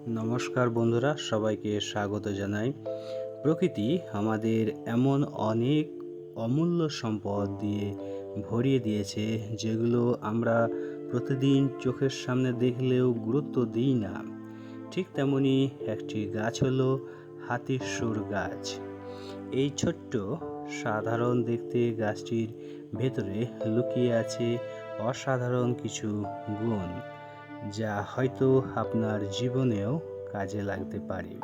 নমস্কার বন্ধুরা, সবাইকে স্বাগত জানাই। প্রকৃতি আমাদের এমন অনেক অমূল্য সম্পদ দিয়ে ভরিয়ে দিয়েছে, যেগুলো আমরা প্রতিদিন চোখের সামনে দেখলেও গুরুত্ব দিই না। ঠিক তেমনি একটি গাছ হলো হাতির সুর গাছ। এই ছোট্ট সাধারণ দেখতে গাছটির ভেতরে লুকিয়ে আছে অসাধারণ কিছু গুণ, যা হয়তো আপনার জীবনেও কাজে লাগতে পারে।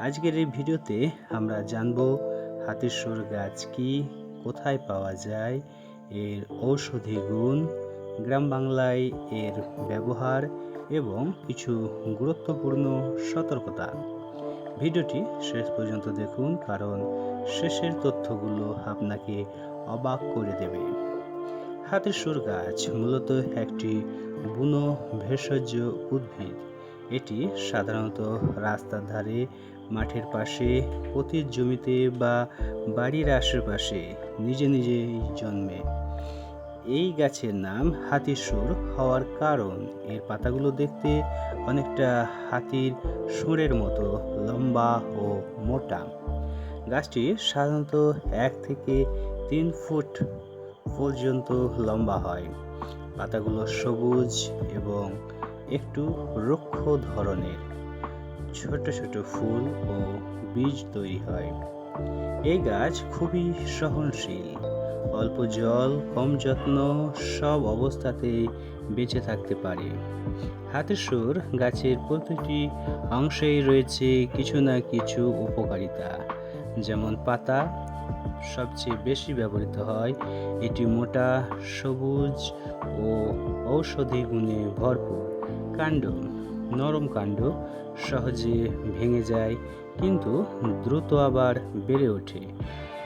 আজকের এই ভিডিওতে আমরা জানব হাতির সুর গাছ কি, কোথায় পাওয়া যায়, এর ঔষধি গুণ, গ্রাম বাংলায় এর ব্যবহার এবং কিছু গুরুত্বপূর্ণ সতর্কতা। ভিডিওটি শেষ পর্যন্ত দেখুন, কারণ শেষের তথ্যগুলো আপনাকে অবাক করে দেবে। হাতির সুর গাছ মূলত একটি বুনো ভেষজ উদ্ভিদ। এটি সাধারণত রাস্তার ধারে, মাঠের পাশে, পতিত জমিতে বা বাড়ির আশেপাশে নিজে নিজেই জন্মে। এই গাছের নাম হাতির সুর হওয়ার কারণ এর পাতাগুলো দেখতে অনেকটা হাতির সুরের মতো লম্বা ও মোটা। গাছটি সাধারণত 1 থেকে 3 ফুট পর্যন্ত লম্বা হয়। পাতাগুলো সবুজ এবং একটু রুক্ষ ধরনের। ছোট ছোট ফুল ও বীজ তৈরি হয়। এই গাছ খুবই সহনশীল, অল্প জল, কম যত্ন, সব অবস্থাতেই বেঁচে থাকতে পারে। হাতির সুর গাছের প্রতিটি অংশেই রয়েছে কিছু না কিছু উপকারিতা। যেমন পাতা সবচেয়ে বেশি ব্যবহৃত হয়। এটি মোটা, সবুজ ও ঔষধি গুণে ভরপুর। কাণ্ড নরম, কাণ্ড সহজে ভেঙে যায় কিন্তু দ্রুত আবার বেড়ে ওঠে।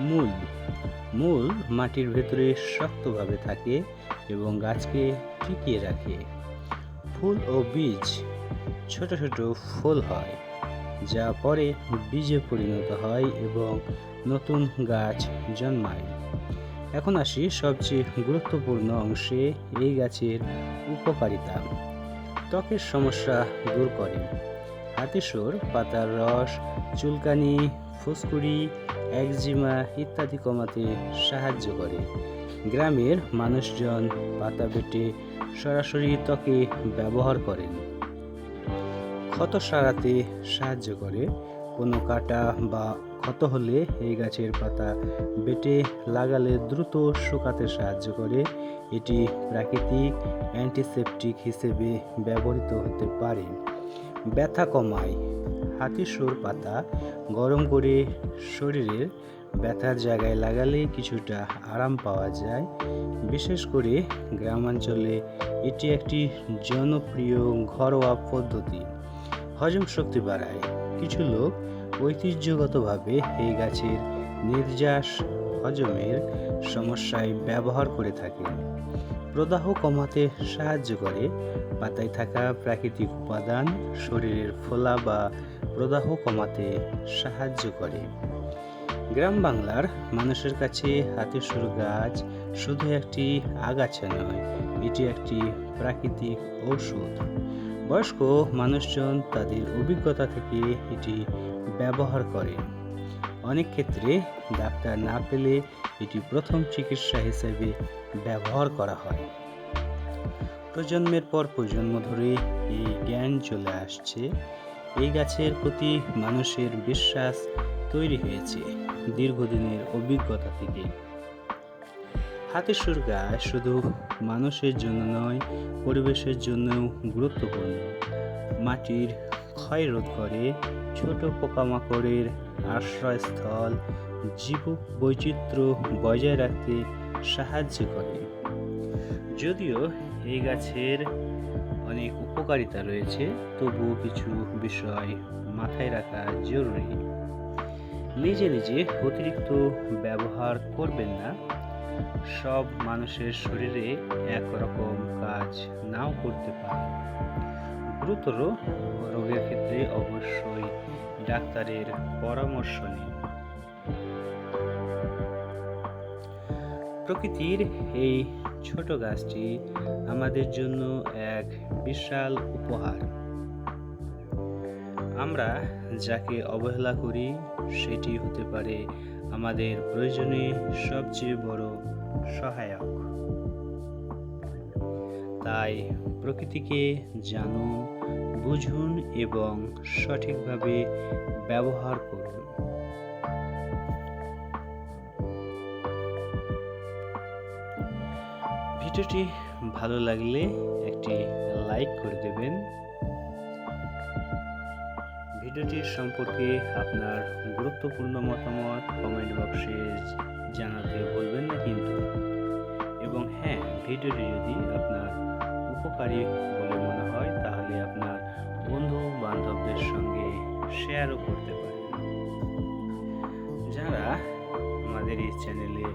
মূল মূল মাটির ভেতরে শক্তভাবে থাকে এবং গাছকে টিকিয়ে রাখে। ফুল ও বীজ ছোট ছোট ফুল হয়, যা পরে বীজে পরিণত হয় এবং নতুন গাছ জন্মায়। এখন আসি সবচেয়ে গুরুত্বপূর্ণ অংশে, এই গাছের উপকারিতা। ত্বকের সমস্যা দূর করে। হাতির সুর পাতার রস চুলকানি, ফুসকুড়ি, একজিমা ইত্যাদি কমাতে সাহায্য করে। গ্রামের মানুষজন পাতা বেটে সরাসরি ত্বকে ব্যবহার করেন। ক্ষত সারাতে সাহায্য করে। কোনো কাটা বা ক্ষত হলে এই গাছের পাতা বেটে লাগালে দ্রুত শুকাতে সাহায্য করে। এটি প্রাকৃতিক অ্যান্টিসেপটিক হিসেবে ব্যবহৃত হতে পারে। ব্যথা কমায়। হাতির সুর পাতা গরম করে শরীরের ব্যথার জায়গায় লাগালে কিছুটা আরাম পাওয়া যায়। বিশেষ করে গ্রামাঞ্চলে এটি একটি জনপ্রিয় ঘরোয়া পদ্ধতি। হজম শক্তি বাড়ায়। কিছু লোক ঐতিহ্যগতভাবে এই গাছের নির্যাস হজমের সমস্যায় ব্যবহার করে থাকে। প্রদাহ কমাতে সাহায্য করে। পাতায় থাকা প্রাকৃতিক উপাদান শরীরের ফোলা বা প্রদাহ কমাতে সাহায্য করে। গ্রাম বাংলার মানুষের কাছে হাতির সুর গাছ শুধু একটি আগাছা নয়, এটি একটি প্রাকৃতিক ঔষধ। বয়স্ক মানুষজন তাদের অভিজ্ঞতা থেকে এটি ব্যবহার করে। অনেক ক্ষেত্রে ডাক্তার না পেলে এটি প্রথম চিকিৎসা হিসেবে ব্যবহার করা হয়। প্রজন্মের পর প্রজন্ম ধরে এই জ্ঞান চলে আসছে। এই গাছের প্রতি মানুষের বিশ্বাস তৈরি হয়েছে দীর্ঘদিনের অভিজ্ঞতা থেকে। হাতির সুর গাছ শুধু মানুষের জন্য নয়, পরিবেশের জন্যও গুরুত্বপূর্ণ। মাটির ক্ষয় রোধ করে, ছোট পোকামাকড়ের আশ্রয়স্থল, জীব বৈচিত্র্য বজায় রাখতে সাহায্য করে। যদিও এই গাছের অনেক উপকারিতা রয়েছে, তবুও কিছু বিষয় মাথায় রাখা জরুরি। নিজে নিজে অতিরিক্ত ব্যবহার করবেন না। সব মানুষের শরীরে একরকম কাজ নাও করতে পারে। গুরুতর রোগের ক্ষেত্রে অবশ্যই ডাক্তারের পরামর্শ নিন। প্রকৃতির এই ছোট গাছটি আমাদের জন্য এক বিশাল উপহার। আমরা যাকে অবহেলা করি সেটি হতে পারে আমাদের প্রয়োজনে সবচেয়ে বড় সহায়ক। তাই প্রকৃতিকে জানুন, বুঝুন এবং সঠিকভাবে ব্যবহার করুন। ভিডিওটি ভালো লাগলে একটি লাইক করে দেবেন। ভিডিওটি সম্পর্কে আপনার গুরুত্বপূর্ণ মতামত কমেন্ট বক্সে জানাতে ভুলবেন না কিন্তু। এবং হ্যাঁ, ভিডিওটি যদি আপনার উপকারী বলে মনে হয় তাহলে আপনার বন্ধু বান্ধবদের সঙ্গে শেয়ারও করতে পারেন। যারা আমাদের এই চ্যানেলে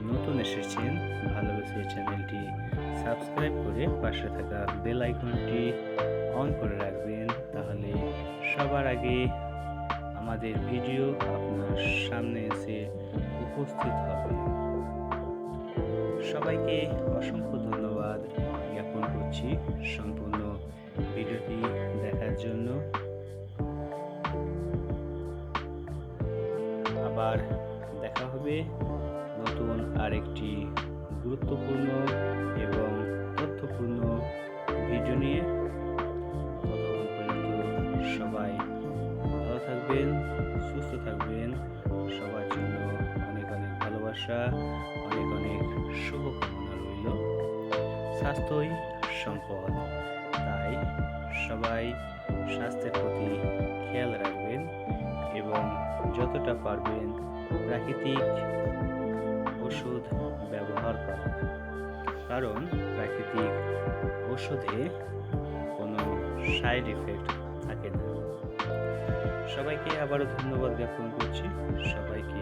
নতুন এসেছেন, ভালোবেসে চ্যানেলটি সাবস্ক্রাইব করে পাশে থাকা বেল আইকনটি অন করে রাখবেন, তাহলে সবার আগে আমাদের ভিডিও আপনার সামনে এসে উপস্থিত হবে। সবাইকে অসংখ্য ধন্যবাদ জ্ঞাপন করছি সম্পূর্ণ ভিডিওটি দেখার জন্য। আবার দেখা হবে নতুন আরেকটি গুরুত্বপূর্ণ এবং তথ্যপূর্ণ ভিডিও নিয়ে। ততক্ষণ পর্যন্ত সবাই ভালো থাকবেন, সুস্থ থাকবেন। সবার জন্য অনেক অনেক ভালোবাসা, অনেক অনেক শুভকামনা রইল। স্বাস্থ্যই সম্পদ, তাই সবাই স্বাস্থ্যের প্রতি খেয়াল রাখবেন এবং যতটা পারবেন প্রাকৃতিক ওষুধ ব্যবহার করা, কারণ প্রাকৃতিক ওষুধে কোনো সাইড এফেক্ট থাকে না। সবাইকে আবারও ধন্যবাদ জ্ঞাপন করছি। সবাইকে